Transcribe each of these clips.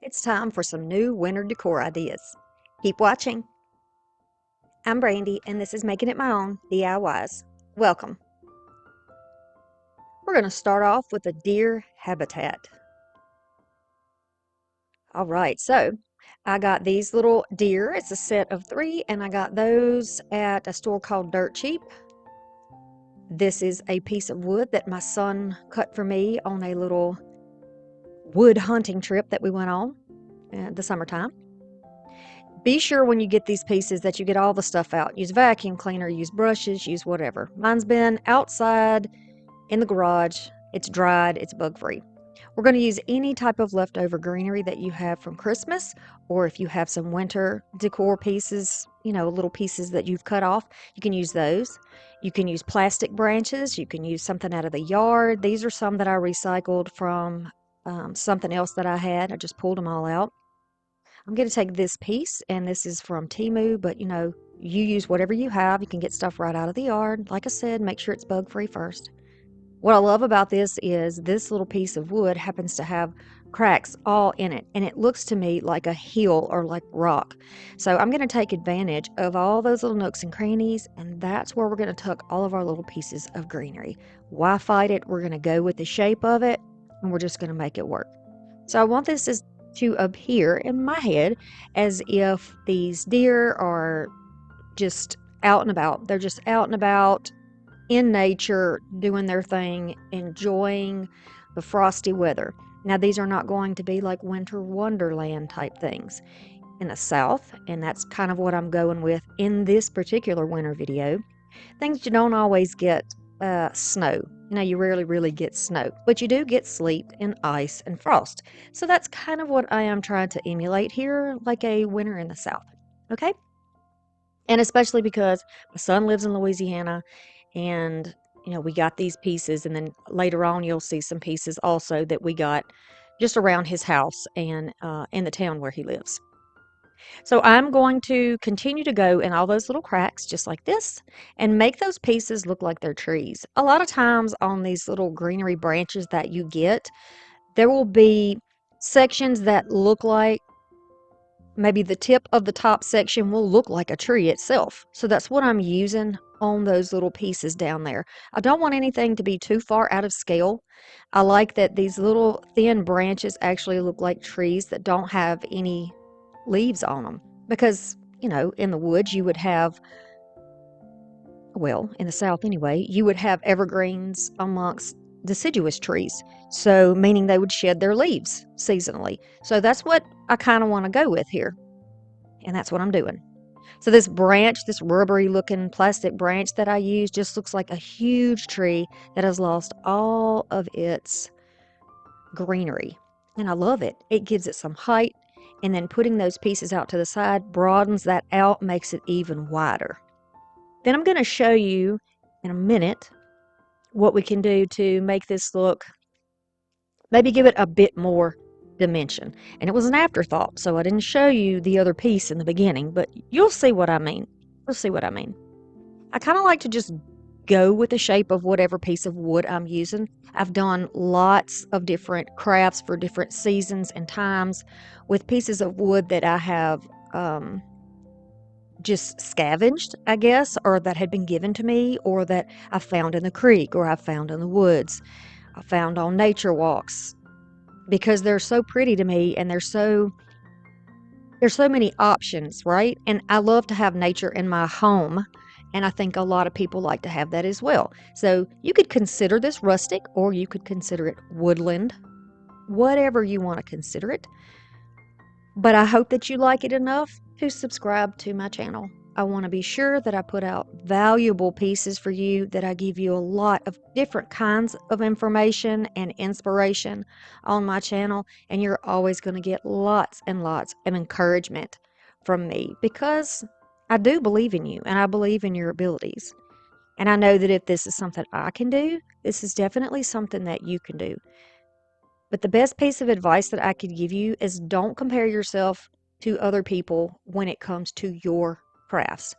It's time for some new winter decor ideas. Keep watching. I'm Brandy, and this is Making It My Own DIYs. Welcome. We're going to start off with a deer habitat. All right, so I got these little deer. It's a set of 3, and I got those at a store called Dirt Cheap. This is a piece of wood that my son cut for me on a little wood hunting trip that we went on in the summertime. Be sure when you get these pieces that you get all the stuff out. Use vacuum cleaner, use brushes, use whatever. Mine's been outside in the garage. It's dried, it's bug-free. We're going to use any type of leftover greenery that you have from Christmas, or if you have some winter decor pieces, little pieces that you've cut off, you can use those. You can use plastic branches. You can use something out of the yard. These are some that I recycled from something else that I had. I just pulled them all out. I'm going to take this piece, and this is from TEMU, but you use whatever you have. You can get stuff right out of the yard. Like I said, make sure it's bug-free first. What I love about this is this little piece of wood happens to have cracks all in it, and it looks to me like a hill or like rock. So I'm going to take advantage of all those little nooks and crannies, and that's where we're going to tuck all of our little pieces of greenery. Why fight it? We're going to go with the shape of it, and we're just going to make it work. So I want this to appear in my head as if these deer are just out and about. They're just out and about in nature, doing their thing, enjoying the frosty weather. Now, these are not going to be like winter wonderland type things in the South, and that's kind of what I'm going with in this particular winter video. Things you don't always get snow. You rarely really get snow, but you do get sleet and ice and frost. So that's kind of what I am trying to emulate here, like a winter in the South. Okay? And especially because my son lives in Louisiana, and we got these pieces, and then later on you'll see some pieces also that we got just around his house and in the town where he lives. So I'm going to continue to go in all those little cracks just like this and make those pieces look like they're trees. A lot of times on these little greenery branches that you get, there will be sections that look like maybe the tip of the top section will look like a tree itself. So that's what I'm using on those little pieces down there. I don't want anything to be too far out of scale. I like that these little thin branches actually look like trees that don't have any leaves on them, because in the woods you would have, well, in the South anyway, you would have evergreens amongst deciduous trees, so meaning they would shed their leaves seasonally. So that's what I kind of want to go with here, and that's what I'm doing. So this branch, this rubbery looking plastic branch that I use, just looks like a huge tree that has lost all of its greenery, and I love it. It gives it some height, and then putting those pieces out to the side broadens that out, makes it even wider. Then I'm going to show you in a minute what we can do to make this look, maybe give it a bit more dimension. And it was an afterthought, so I didn't show you the other piece in the beginning, but you'll see what I mean. You'll see what I mean. I kind of like to just go with the shape of whatever piece of wood I'm using. I've done lots of different crafts for different seasons and times with pieces of wood that I have just scavenged, I guess, or that had been given to me, or that I found in the creek, or I found in the woods, I found on nature walks, because they're so pretty to me, and there's so many options, right? And I love to have nature in my home, and I think a lot of people like to have that as well. So you could consider this rustic, or you could consider it woodland, whatever you want to consider it. But I hope that you like it enough to subscribe to my channel. I want to be sure that I put out valuable pieces for you, that I give you a lot of different kinds of information and inspiration on my channel, and you're always going to get lots and lots of encouragement from me, because I do believe in you and I believe in your abilities. And I know that if this is something I can do, this is definitely something that you can do. But the best piece of advice that I could give you is don't compare yourself to other people when it comes to your crafts.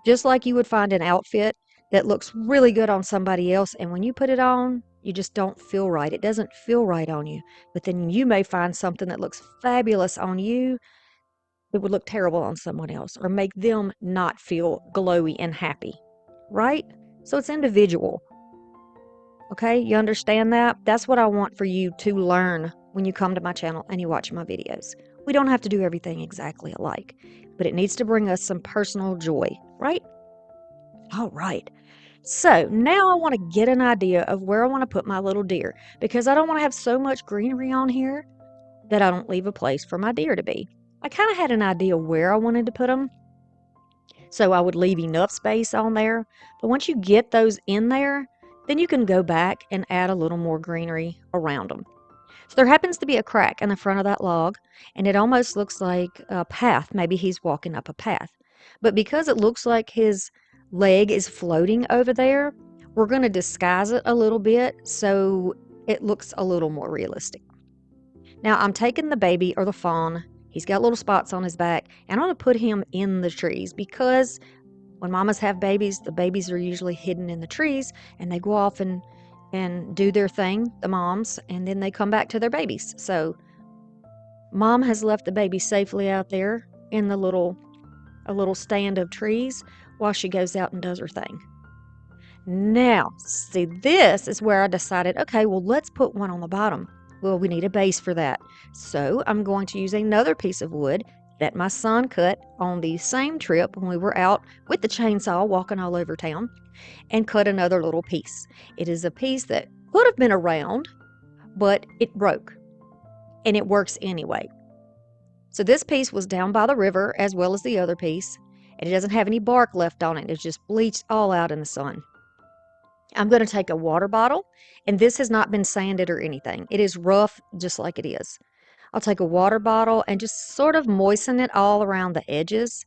Just like you would find an outfit that looks really good on somebody else, and when you put it on, You just don't feel right. It doesn't feel right on you. But then you may find something that looks fabulous on you. It would look terrible on someone else or make them not feel glowy and happy, right? So it's individual. Okay, you understand that? That's what I want for you to learn when you come to my channel and you watch my videos. We don't have to do everything exactly alike, but it needs to bring us some personal joy, right? All right. So now I want to get an idea of where I want to put my little deer because I don't want to have so much greenery on here that I don't leave a place for my deer to be. I kind of had an idea where I wanted to put them, so I would leave enough space on there. But once you get those in there, then you can go back and add a little more greenery around them. So there happens to be a crack in the front of that log, and it almost looks like a path. Maybe he's walking up a path. But because it looks like his leg is floating over there, we're going to disguise it a little bit so it looks a little more realistic. Now I'm taking the baby or the fawn. He's got little spots on his back, and I'm going to put him in the trees because when mamas have babies, the babies are usually hidden in the trees, and they go off and do their thing, the moms, and then they come back to their babies. So mom has left the baby safely out there in the a little stand of trees while she goes out and does her thing. Now, see, this is where I decided, okay, well, let's put one on the bottom. Well, we need a base for that. So I'm going to use another piece of wood that my son cut on the same trip when we were out with the chainsaw walking all over town and cut another little piece. It is a piece that could have been around, but it broke and it works anyway. So this piece was down by the river as well as the other piece, and it doesn't have any bark left on it. It's just bleached all out in the sun. I'm going to take a water bottle, and this has not been sanded or anything. It is rough just like it is. I'll take a water bottle and just sort of moisten it all around the edges.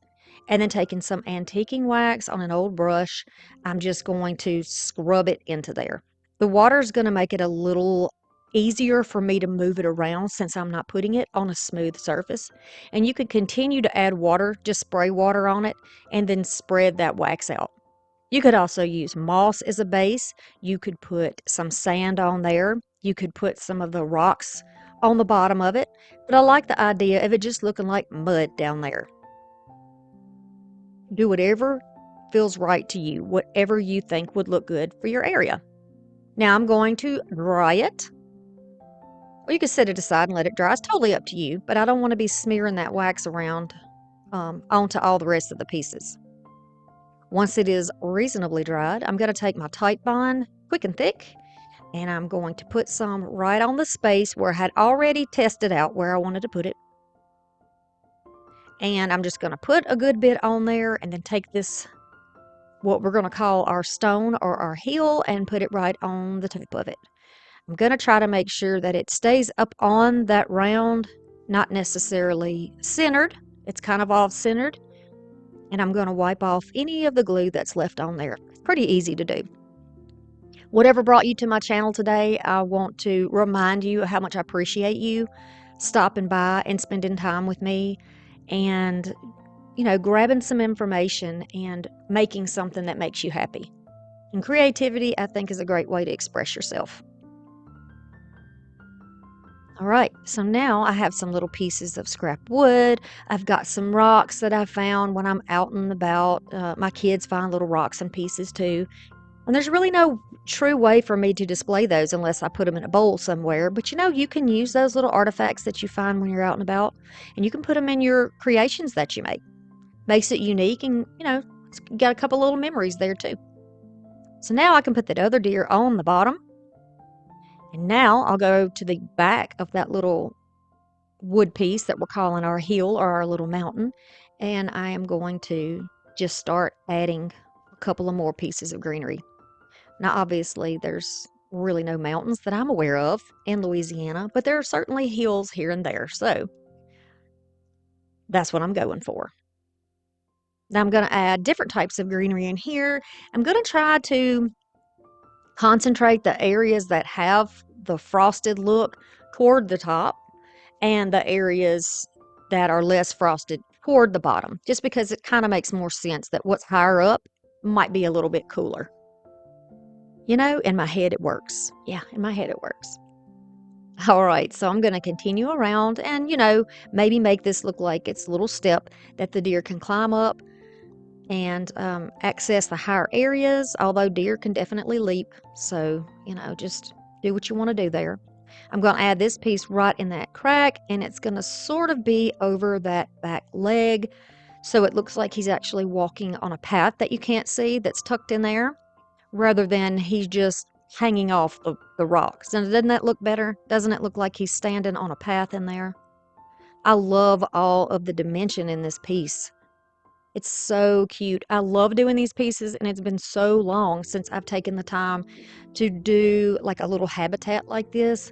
And then taking some antiquing wax on an old brush, I'm just going to scrub it into there. The water is going to make it a little easier for me to move it around since I'm not putting it on a smooth surface. And you could continue to add water, just spray water on it, and then spread that wax out. You could also use moss as a base. You could put some sand on there. You could put some of the rocks on the bottom of it. But I like the idea of it just looking like mud down there. Do whatever feels right to you, whatever you think would look good for your area. Now I'm going to dry it. Or you can set it aside and let it dry. It's totally up to you, but I don't want to be smearing that wax around onto all the rest of the pieces. Once it is reasonably dried, I'm going to take my Titebond Quick and Thick, and I'm going to put some right on the space where I had already tested out where I wanted to put it. And I'm just going to put a good bit on there and then take this, what we're going to call our stone or our heel, and put it right on the tip of it. I'm going to try to make sure that it stays up on that round, not necessarily centered. It's kind of off-centered. And I'm going to wipe off any of the glue that's left on there. It's pretty easy to do. Whatever brought you to my channel today, I want to remind you how much I appreciate you stopping by and spending time with me and, you know, grabbing some information and making something that makes you happy. And creativity, I think, is a great way to express yourself. All right, so now I have some little pieces of scrap wood. I've got some rocks that I found when I'm out and about. My kids find little rocks and pieces too. And there's really no true way for me to display those unless I put them in a bowl somewhere. But you know, you can use those little artifacts that you find when you're out and about, and you can put them in your creations that you make. Makes it unique, and you know, it's got a couple little memories there too. So now I can put that other deer on the bottom. And now I'll go to the back of that little wood piece that we're calling our hill or our little mountain. And I am going to just start adding a couple of more pieces of greenery. Now, obviously, there's really no mountains that I'm aware of in Louisiana, but there are certainly hills here and there. So that's what I'm going for. Now I'm going to add different types of greenery in here. I'm going to try to concentrate the areas that have the frosted look toward the top and the areas that are less frosted toward the bottom, just because it kind of makes more sense that what's higher up might be a little bit cooler. You know, in my head it works. Yeah, in my head it works. All right, so I'm going to continue around and, maybe make this look like it's a little step that the deer can climb up and access the higher areas, although deer can definitely leap. So, just do what you want to do there. I'm going to add this piece right in that crack, and it's going to sort of be over that back leg. So it looks like he's actually walking on a path that you can't see that's tucked in there, rather than he's just hanging off the rocks. And doesn't that look better? Doesn't it look like he's standing on a path in there? I love all of the dimension in this piece. It's so cute. I love doing these pieces, and it's been so long since I've taken the time to do like a little habitat like this.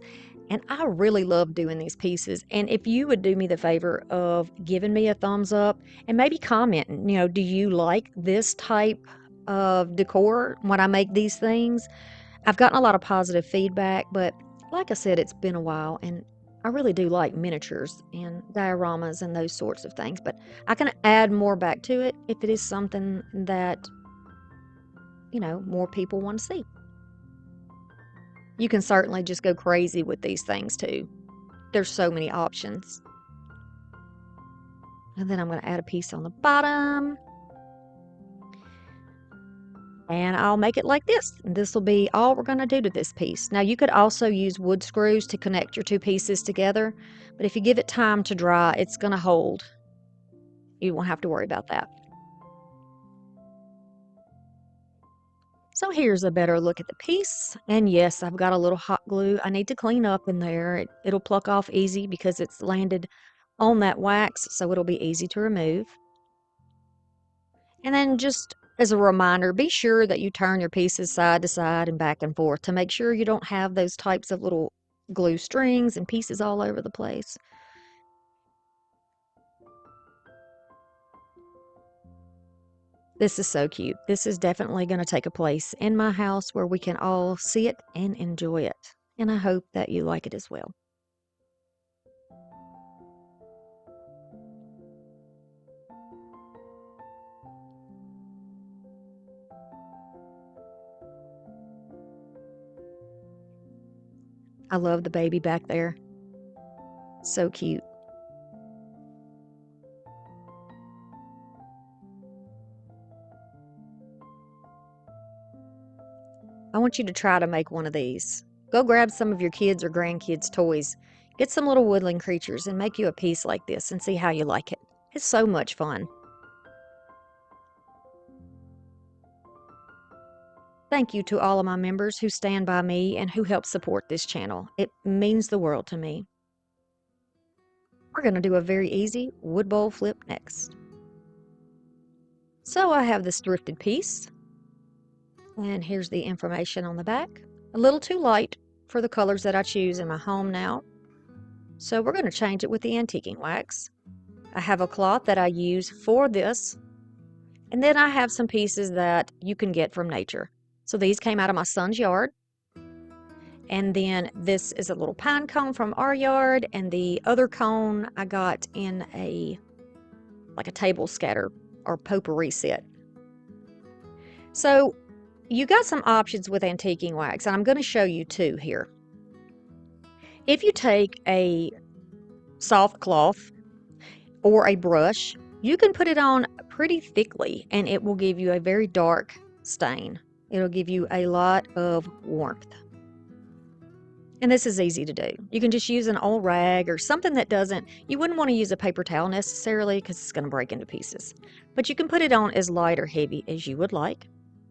And I really love doing these pieces. And if you would do me the favor of giving me a thumbs up and maybe commenting, do you like this type of decor when I make these things? I've gotten a lot of positive feedback, but like I said, it's been a while, and I really do like miniatures and dioramas and those sorts of things. But I can add more back to it if it is something that, more people want to see. You can certainly just go crazy with these things too. There's so many options. And then I'm going to add a piece on the bottom. And I'll make it like this. And this will be all we're going to do to this piece. Now, you could also use wood screws to connect your two pieces together, but if you give it time to dry, it's going to hold. You won't have to worry about that. So here's a better look at the piece. And yes, I've got a little hot glue I need to clean up in there. It'll pluck off easy because it's landed on that wax, so it'll be easy to remove. And then just as a reminder, be sure that you turn your pieces side to side and back and forth to make sure you don't have those types of little glue strings and pieces all over the place. This is so cute. This is definitely going to take a place in my house where we can all see it and enjoy it. And I hope that you like it as well. I love the baby back there. So cute. I want you to try to make one of these. Go grab some of your kids' or grandkids' toys. Get some little woodland creatures and make you a piece like this and see how you like it. It's so much fun. Thank you to all of my members who stand by me and who help support this channel. It means the world to me. We're going to do a very easy wood bowl flip next. So I have this thrifted piece, and here's the information on the back. A little too light for the colors that I choose in my home now, so we're going to change it with the antiquing wax. I have a cloth that I use for this, and then I have some pieces that you can get from nature. So these came out of my son's yard. And then this is a little pine cone from our yard, and the other cone I got in like a table scatter or potpourri set. So you got some options with antiquing wax, and I'm going to show you two here. If you take a soft cloth or a brush, you can put it on pretty thickly, and it will give you a very dark stain. It'll give you a lot of warmth. And this is easy to do. You can just use an old rag or something that you wouldn't want to use a paper towel necessarily because it's going to break into pieces. But you can put it on as light or heavy as you would like.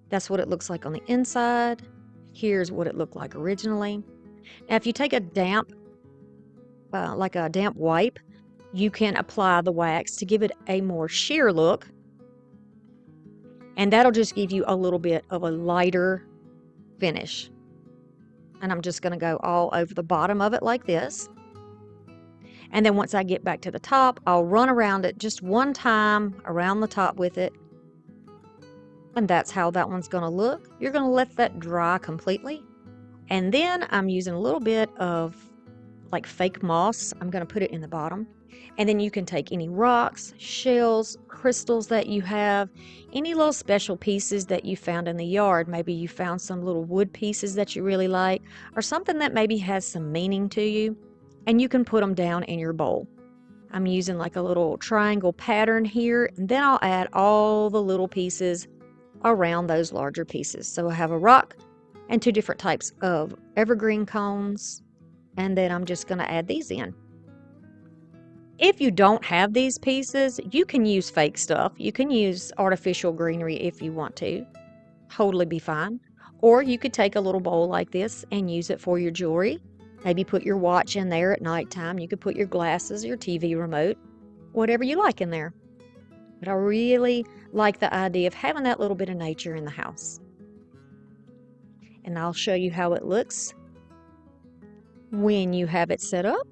That's what it looks like on the inside. Here's what it looked like originally. Now, if you take a damp, like a damp wipe, you can apply the wax to give it a more sheer look. And that'll just give you a little bit of a lighter finish. And I'm just going to go all over the bottom of it like this. And then once I get back to the top, I'll run around it just one time around the top with it. And that's how that one's going to look. You're going to let that dry completely. And then I'm using a little bit of like fake moss. I'm going to put it in the bottom. And then you can take any rocks, shells, crystals that you have, any little special pieces that you found in the yard. Maybe you found some little wood pieces that you really like, or something that maybe has some meaning to you, and you can put them down in your bowl. I'm using like a little triangle pattern here, and then I'll add all the little pieces around those larger pieces. So I have a rock and 2 different types of evergreen cones, and then I'm just going to add these in. If you don't have these pieces, you can use fake stuff. You can use artificial greenery if you want to. Totally be fine. Or you could take a little bowl like this and use it for your jewelry. Maybe put your watch in there at nighttime. You could put your glasses, your TV remote, whatever you like in there. But I really like the idea of having that little bit of nature in the house. And I'll show you how it looks when you have it set up.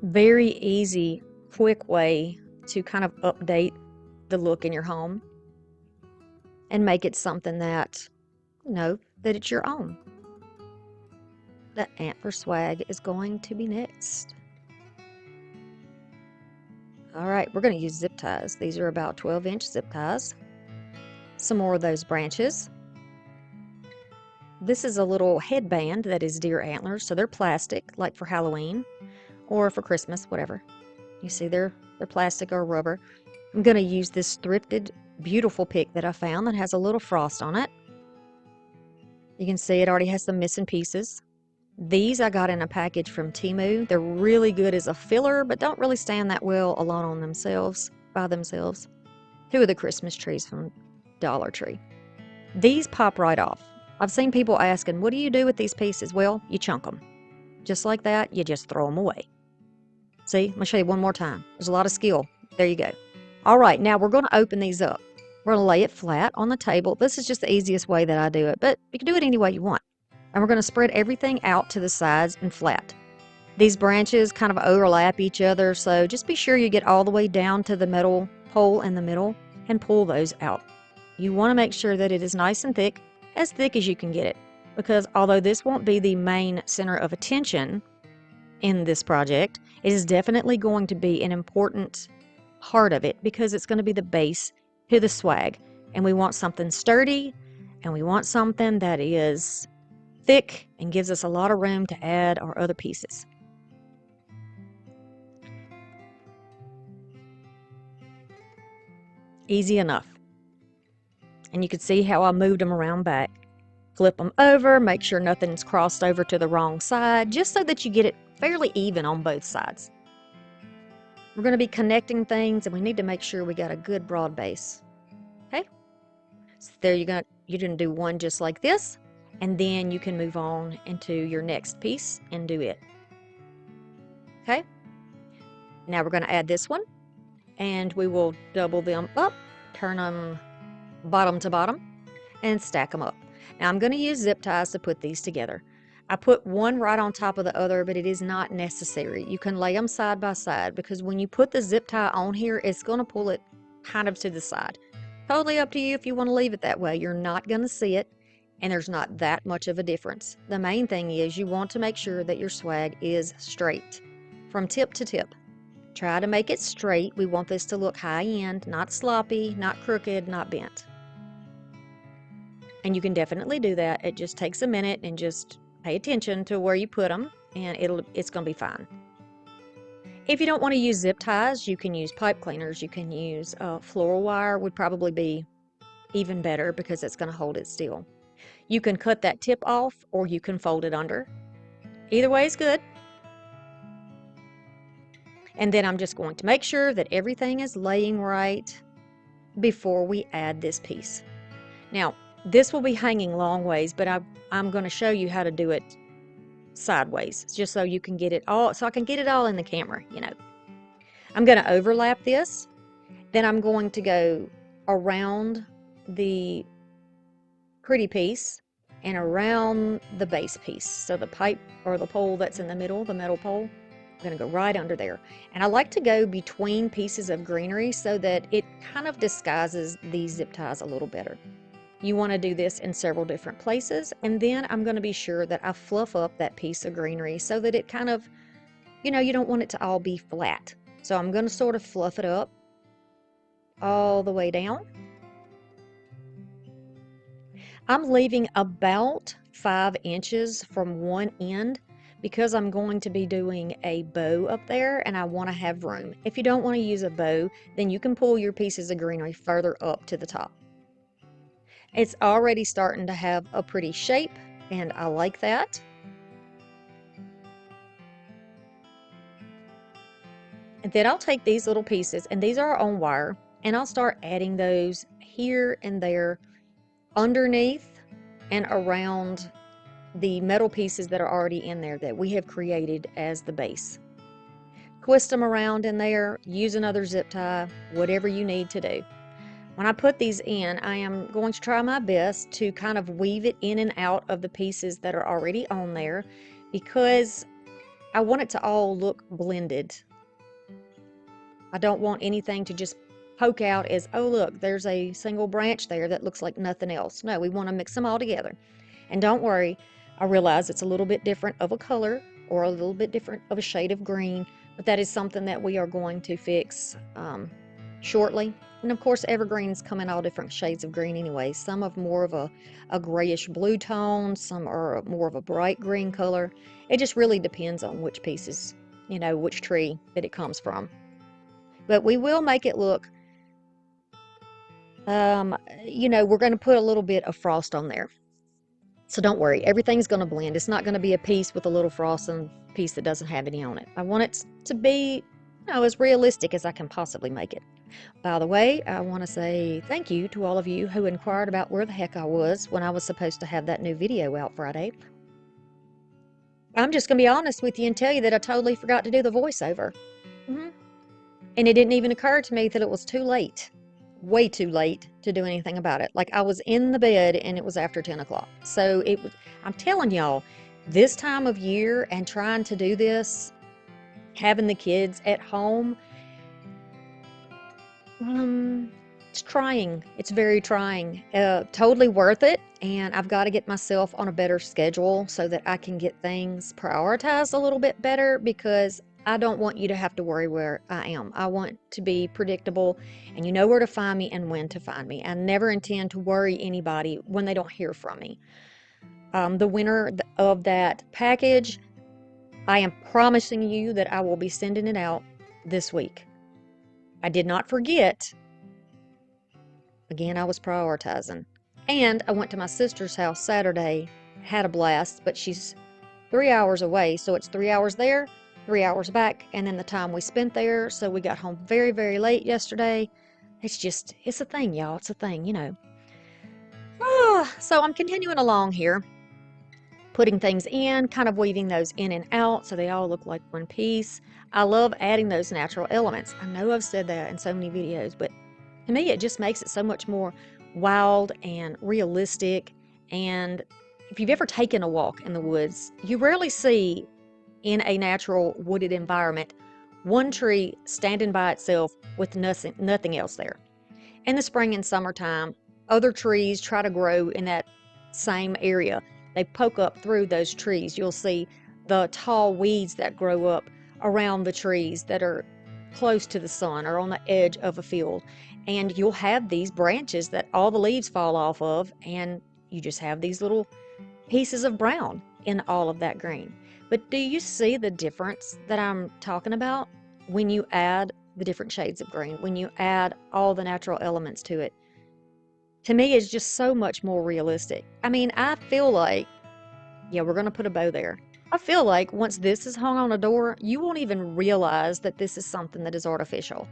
Very easy, quick way to kind of update the look in your home and make it something that, that it's your own. The antler swag is going to be next. All right, we're going to use zip ties. These are about 12-inch zip ties. Some more of those branches. This is a little headband that is deer antlers, so they're plastic, like for Halloween or for Christmas, whatever. You see they're plastic or rubber. I'm going to use this thrifted, beautiful pick that I found that has a little frost on it. You can see it already has some missing pieces. These I got in a package from TEMU. They're really good as a filler, but don't really stand that well alone on themselves, by themselves. 2 of the Christmas trees from Dollar Tree. These pop right off. I've seen people asking, what do you do with these pieces? Well, you chunk them. Just like that, you just throw them away. See, I'm going to show you one more time. There's a lot of skill. There you go. All right, now we're going to open these up. We're going to lay it flat on the table. This is just the easiest way that I do it, but you can do it any way you want. And we're going to spread everything out to the sides and flat. These branches kind of overlap each other, so just be sure you get all the way down to the metal pole in the middle and pull those out. You want to make sure that it is nice and thick as you can get it, because although this won't be the main center of attention in this project, it is definitely going to be an important part of it because it's going to be the base to the swag. And we want something sturdy, and we want something that is thick and gives us a lot of room to add our other pieces. Easy enough. And you can see how I moved them around back. Flip them over, make sure nothing's crossed over to the wrong side, just so that you get it fairly even on both sides. We're going to be connecting things, and we need to make sure we got a good broad base. Okay? So there you're going to do one just like this, and then you can move on into your next piece and do it. Okay? Now we're going to add this one, and we will double them up, turn them bottom to bottom, and stack them up. Now I'm going to use zip ties to put these together. I put one right on top of the other, but it is not necessary. You can lay them side by side, because when you put the zip tie on here, it's going to pull it kind of to the side. Totally up to you if you want to leave it that way. You're not going to see it, and there's not that much of a difference. The main thing is you want to make sure that your swag is straight from tip to tip. Try to make it straight. We want this to look high-end, not sloppy, not crooked, not bent. And you can definitely do that. It just takes a minute, and just pay attention to where you put them, and it's going to be fine. If you don't want to use zip ties, you can use pipe cleaners. You can use floral wire, would probably be even better because it's going to hold it still. You can cut that tip off, or you can fold it under. Either way is good. And then I'm just going to make sure that everything is laying right before we add this piece. Now, this will be hanging long ways, but I'm going to show you how to do it sideways, just so you can get it all, so I can get it all in the camera, I'm going to overlap this, then I'm going to go around the pretty piece and around the base piece. So the pipe or the pole that's in the middle, the metal pole, I'm going to go right under there. And I like to go between pieces of greenery so that it kind of disguises these zip ties a little better. You want to do this in several different places, and then I'm going to be sure that I fluff up that piece of greenery so that it kind of, you don't want it to all be flat. So I'm going to sort of fluff it up all the way down. I'm leaving about 5 inches from one end because I'm going to be doing a bow up there and I want to have room. If you don't want to use a bow, then you can pull your pieces of greenery further up to the top. It's already starting to have a pretty shape, and I like that. And then I'll take these little pieces, and these are on wire, and I'll start adding those here and there underneath and around the metal pieces that are already in there that we have created as the base. Twist them around in there, use another zip tie, whatever you need to do. When I put these in, I am going to try my best to kind of weave it in and out of the pieces that are already on there because I want it to all look blended. I don't want anything to just poke out as, oh look, there's a single branch there that looks like nothing else. No, we want to mix them all together. And don't worry, I realize it's a little bit different of a color or a little bit different of a shade of green, but that is something that we are going to fix shortly. And of course, evergreens come in all different shades of green anyway. Some are more of a grayish blue tone, some are more of a bright green color. It just really depends on which pieces, which tree that it comes from. But we will make it look, we're going to put a little bit of frost on there. So don't worry, everything's going to blend. It's not going to be a piece with a little frost and a piece that doesn't have any on it. I want it to be, as realistic as I can possibly make it. By the way, I want to say thank you to all of you who inquired about where the heck I was when I was supposed to have that new video out Friday. I'm just going to be honest with you and tell you that I totally forgot to do the voiceover. And it didn't even occur to me that it was too late. Way too late to do anything about it. Like I was in the bed and it was after 10 o'clock. So I'm telling y'all, this time of year and trying to do this, having the kids at home, it's trying. It's very trying. Totally worth it. And I've got to get myself on a better schedule so that I can get things prioritized a little bit better because I don't want you to have to worry where I am. I want to be predictable and you know where to find me and when to find me. I never intend to worry anybody when they don't hear from me. The winner of that package, I am promising you that I will be sending it out this week. I did not forget. Again, I was prioritizing. And I went to my sister's house Saturday, had a blast, but she's 3 hours away, so it's 3 hours there, 3 hours back, and then the time we spent there, so we got home very, very late yesterday. It's a thing, y'all. It's a thing. So I'm continuing along here, putting things in, kind of weaving those in and out so they all look like one piece. I love adding those natural elements. I know I've said that in so many videos, but to me, it just makes it so much more wild and realistic. And if you've ever taken a walk in the woods, you rarely see in a natural wooded environment one tree standing by itself with nothing else there. In the spring and summertime, other trees try to grow in that same area. They poke up through those trees. You'll see the tall weeds that grow up around the trees that are close to the sun or on the edge of a field. And you'll have these branches that all the leaves fall off of, and you just have these little pieces of brown in all of that green. But do you see the difference that I'm talking about when you add the different shades of green, when you add all the natural elements to it? To me, it's just so much more realistic. I mean, I feel like, yeah, we're going to put a bow there. I feel like once this is hung on a door, you won't even realize that this is something that is artificial.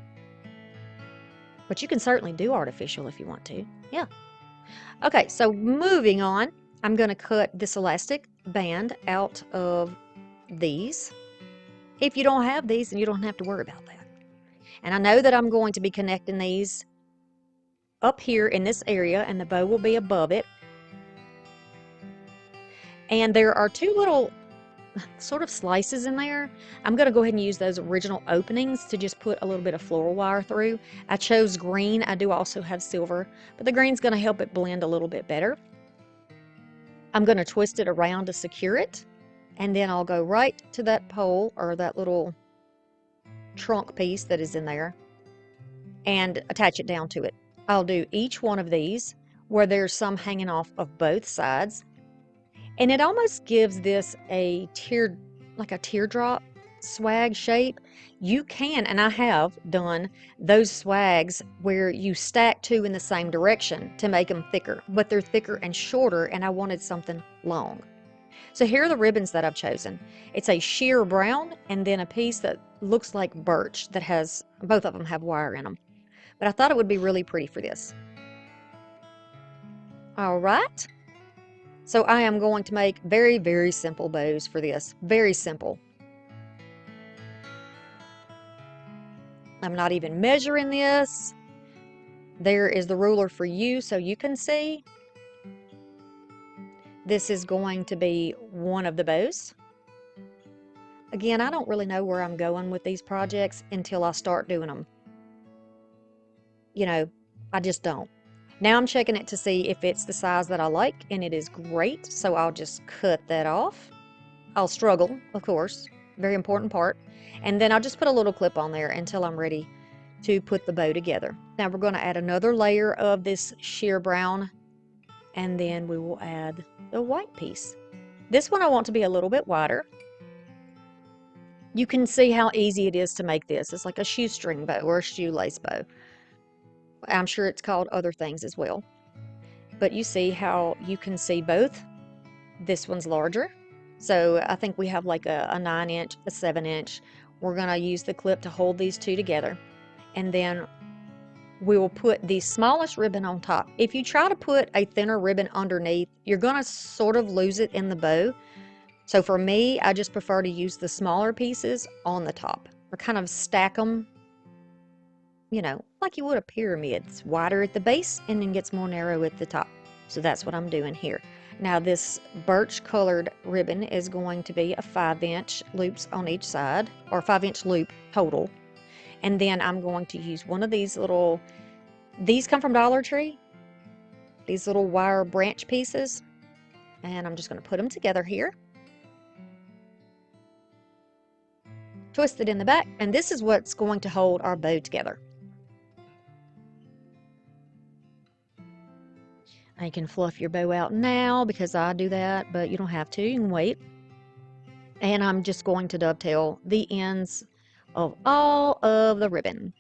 But you can certainly do artificial if you want to. Yeah. Okay, so moving on, I'm going to cut this elastic band out of these. If you don't have these, then you don't have to worry about that. And I know that I'm going to be connecting these up here in this area, and the bow will be above it. And there are two little sort of slices in there. I'm going to go ahead and use those original openings to just put a little bit of floral wire through. I chose green. I do also have silver, but the green's going to help it blend a little bit better. I'm going to twist it around to secure it, and then I'll go right to that pole or that little trunk piece that is in there and attach it down to it. I'll do each one of these where there's some hanging off of both sides. And it almost gives this like a teardrop swag shape. You can, and I have done those swags where you stack two in the same direction to make them thicker, but they're thicker and shorter, and I wanted something long. So here are the ribbons that I've chosen. It's a sheer brown and then a piece that looks like birch that has, both of them have wire in them. But I thought it would be really pretty for this. All right. So I am going to make very, very simple bows for this. Very simple. I'm not even measuring this. There is the ruler for you so you can see. This is going to be one of the bows. Again, I don't really know where I'm going with these projects until I start doing them. You know, I just don't. Now I'm checking it to see if it's the size that I like, and it is great, so I'll just cut that off. I'll struggle, of course, very important part, and then I'll just put a little clip on there until I'm ready to put the bow together. Now we're going to add another layer of this sheer brown, and then we will add the white piece. This one I want to be a little bit wider. You can see how easy it is to make this. It's like a shoestring bow or a shoelace bow. I'm sure it's called other things as well. But you see how you can see both. This one's larger. So I think we have like a 9-inch, a 7-inch. We're going to use the clip to hold these two together. And then we will put the smallest ribbon on top. If you try to put a thinner ribbon underneath, you're going to sort of lose it in the bow. So for me, I just prefer to use the smaller pieces on the top, or kind of stack them, you know, like you would a pyramid. It's wider at the base and then gets more narrow at the top. So that's what I'm doing here. Now this birch colored ribbon is going to be a 5-inch loops on each side, or 5-inch loop total. And then I'm going to use one of these little, these come from Dollar Tree, these little wire branch pieces. And I'm just going to put them together here. Twist it in the back, and this is what's going to hold our bow together. You can fluff your bow out now because I do that, but you don't have to. You can wait. And I'm just going to dovetail the ends of all of the ribbon.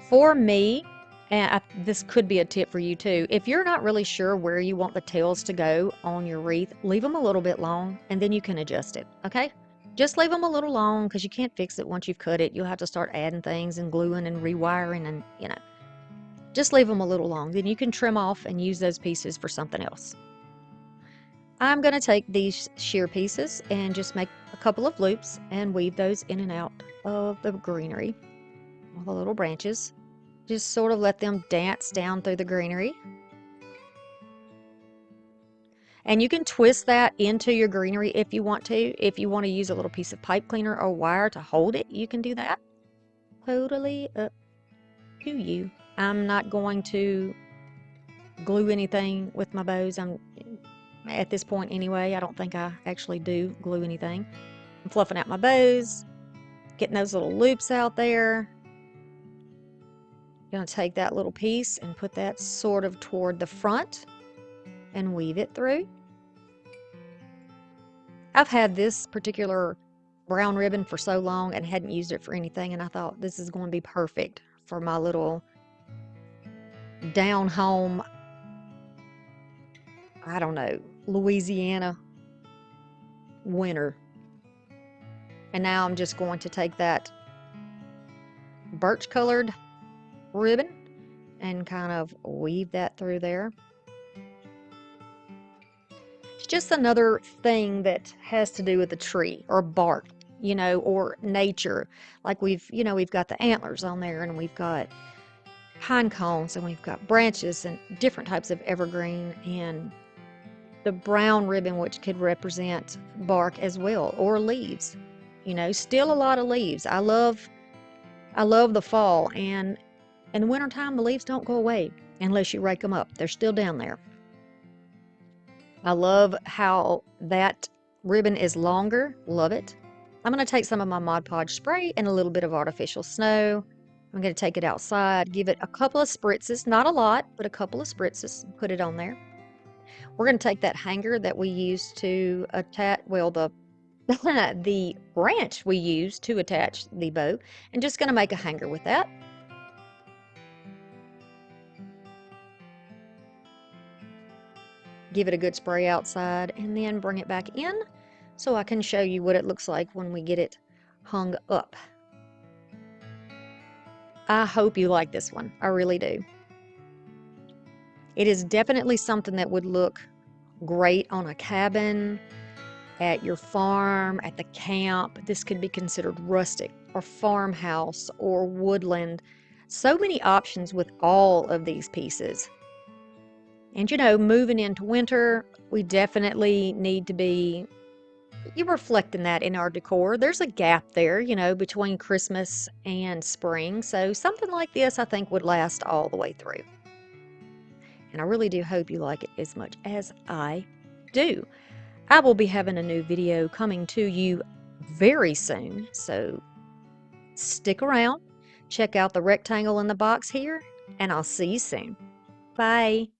For me, and this could be a tip for you too, if you're not really sure where you want the tails to go on your wreath, leave them a little bit long and then you can adjust it, okay? Just leave them a little long because you can't fix it once you've cut it. You'll have to start adding things and gluing and rewiring and, you know. Just leave them a little long. Then you can trim off and use those pieces for something else. I'm going to take these sheer pieces and just make a couple of loops and weave those in and out of the greenery, all the little branches. Just sort of let them dance down through the greenery. And you can twist that into your greenery if you want to. If you want to use a little piece of pipe cleaner or wire to hold it, you can do that. Totally up to you. I'm not going to glue anything with my bows. I'm at this point anyway. I don't think I actually do glue anything. I'm fluffing out my bows, getting those little loops out there. I'm going to take that little piece and put that sort of toward the front and weave it through. I've had this particular brown ribbon for so long and hadn't used it for anything, and I thought this is going to be perfect for my little down home, I don't know, Louisiana winter. And now I'm just going to take that birch colored ribbon and kind of weave that through there. It's just another thing that has to do with a tree or bark, you know, or nature. Like we've got the antlers on there, and we've got pine cones, and we've got branches and different types of evergreen, and the brown ribbon, which could represent bark as well, or leaves. You know, still a lot of leaves. I love the fall, and in the wintertime, the leaves don't go away unless you rake them up. They're still down there. I love how that ribbon is longer. Love it. I'm going to take some of my Mod Podge spray and a little bit of artificial snow. I'm going to take it outside, give it a couple of spritzes, not a lot, but a couple of spritzes, and put it on there. We're going to take that hanger that we used to attach, well, the the branch we used to attach the bow, and just going to make a hanger with that. Give it a good spray outside, and then bring it back in so I can show you what it looks like when we get it hung up. I hope you like this one. I really do. It is definitely something that would look great on a cabin, at your farm, at the camp. This could be considered rustic or farmhouse or woodland. So many options with all of these pieces. And you know, moving into winter, we definitely need to be you're reflecting that in our decor. There's a gap there, you know, between Christmas and spring. So something like this, I think, would last all the way through. And I really do hope you like it as much as I do. I will be having a new video coming to you very soon. So stick around, check out the rectangle in the box here, and I'll see you soon. Bye.